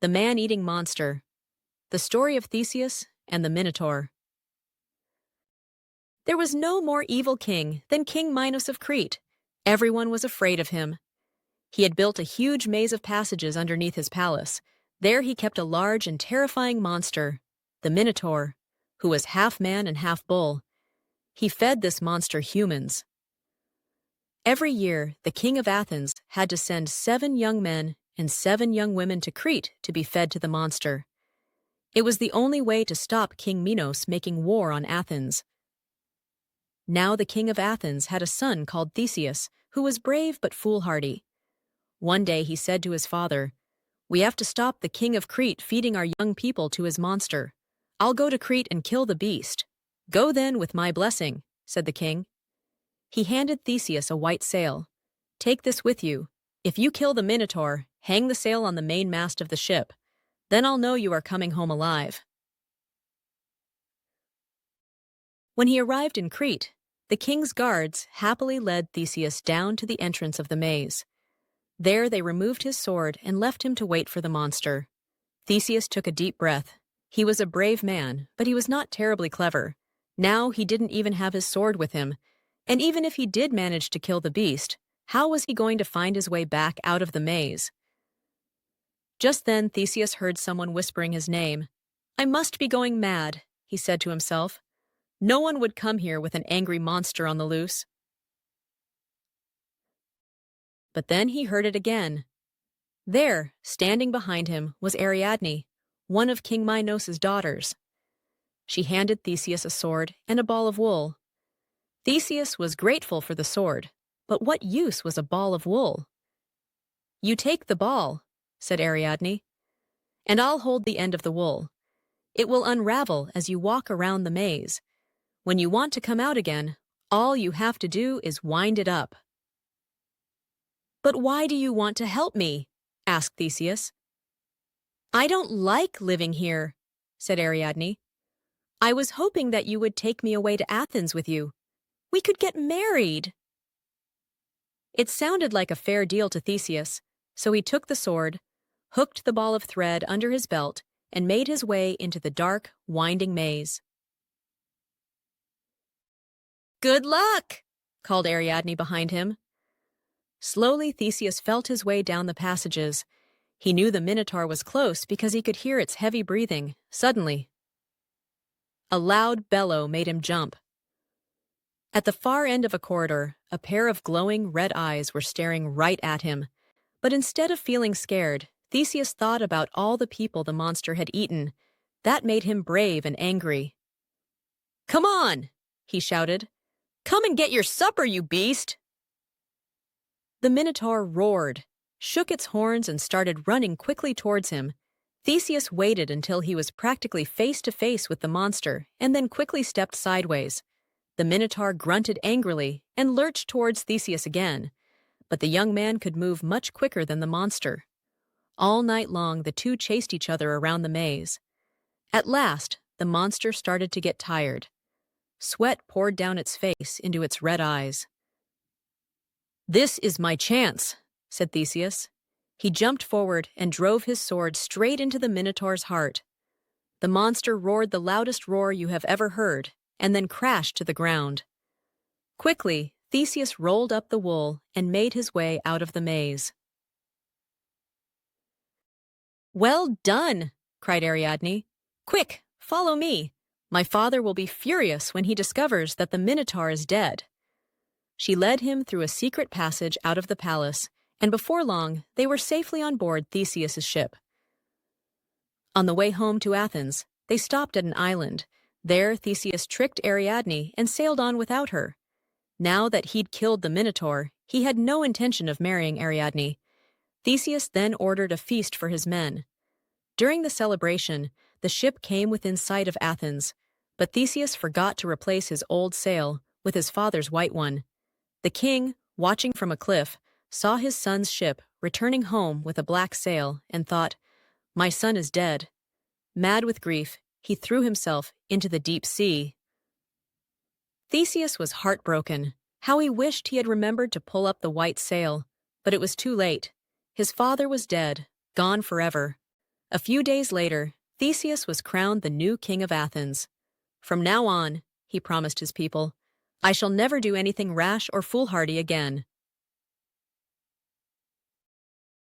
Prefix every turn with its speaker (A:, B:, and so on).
A: The Man-Eating Monster, The Story of Theseus and the Minotaur. There was no more evil king than King Minos of Crete. Everyone was afraid of him. He had built a huge maze of passages underneath his palace. There he kept a large and terrifying monster, the Minotaur, who was half man and half bull. He fed this monster humans. Every year, the king of Athens had to send 7 young men and 7 young women to Crete to be fed to the monster. It was the only way to stop King Minos making war on Athens. Now the king of Athens had a son called Theseus, who was brave but foolhardy. One day he said to his father, "We have to stop the king of Crete feeding our young people to his monster. I'll go to Crete and kill the beast." "Go then with my blessing," said the king. He handed Theseus a white sail. "Take this with you. If you kill the Minotaur, hang the sail on the main mast of the ship. Then I'll know you are coming home alive." When he arrived in Crete, the king's guards happily led Theseus down to the entrance of the maze. There they removed his sword and left him to wait for the monster. Theseus took a deep breath. He was a brave man, but he was not terribly clever. Now he didn't even have his sword with him, and even if he did manage to kill the beast, how was he going to find his way back out of the maze? Just then Theseus heard someone whispering his name. "I must be going mad," he said to himself. "No one would come here with an angry monster on the loose." But then he heard it again. There, standing behind him, was Ariadne, one of King Minos' daughters. She handed Theseus a sword and a ball of wool. Theseus was grateful for the sword, but what use was a ball of wool? "You take the ball," said Ariadne, "and I'll hold the end of the wool. It will unravel as you walk around the maze. When you want to come out again, all you have to do is wind it up." "But why do you want to help me?" asked Theseus. "I don't like living here," said Ariadne. "I was hoping that you would take me away to Athens with you. We could get married." It sounded like a fair deal to Theseus, so he took the sword, hooked the ball of thread under his belt, and made his way into the dark, winding maze. "Good luck!" called Ariadne behind him. Slowly Theseus felt his way down the passages. He knew the Minotaur was close because he could hear its heavy breathing. Suddenly, a loud bellow made him jump. At the far end of a corridor, a pair of glowing red eyes were staring right at him. But instead of feeling scared, Theseus thought about all the people the monster had eaten. That made him brave and angry. "Come on!" he shouted. "Come and get your supper, you beast!" The Minotaur roared, shook its horns, and started running quickly towards him. Theseus waited until he was practically face to face with the monster and then quickly stepped sideways. The Minotaur grunted angrily and lurched towards Theseus again, but the young man could move much quicker than the monster. All night long the two chased each other around the maze. At last, the monster started to get tired. Sweat poured down its face into its red eyes. "This is my chance," said Theseus. He jumped forward and drove his sword straight into the Minotaur's heart. The monster roared the loudest roar you have ever heard, and then crashed to the ground. Quickly, Theseus rolled up the wool and made his way out of the maze. "Well done!" cried Ariadne. "Quick, follow me. My father will be furious when he discovers that the Minotaur is dead." She led him through a secret passage out of the palace, and before long they were safely on board Theseus's ship. On the way home to Athens, they stopped at an island. There Theseus tricked Ariadne and sailed on without her. Now that he'd killed the Minotaur, he had no intention of marrying Ariadne. Theseus then ordered a feast for his men. During the celebration, the ship came within sight of Athens, but Theseus forgot to replace his old sail with his father's white one. The king, watching from a cliff, saw his son's ship returning home with a black sail and thought, "My son is dead." Mad with grief, he threw himself into the deep sea. Theseus was heartbroken. How he wished he had remembered to pull up the white sail, but it was too late. His father was dead, gone forever. A few days later, Theseus was crowned the new king of Athens. "From now on," he promised his people, "I shall never do anything rash or foolhardy again."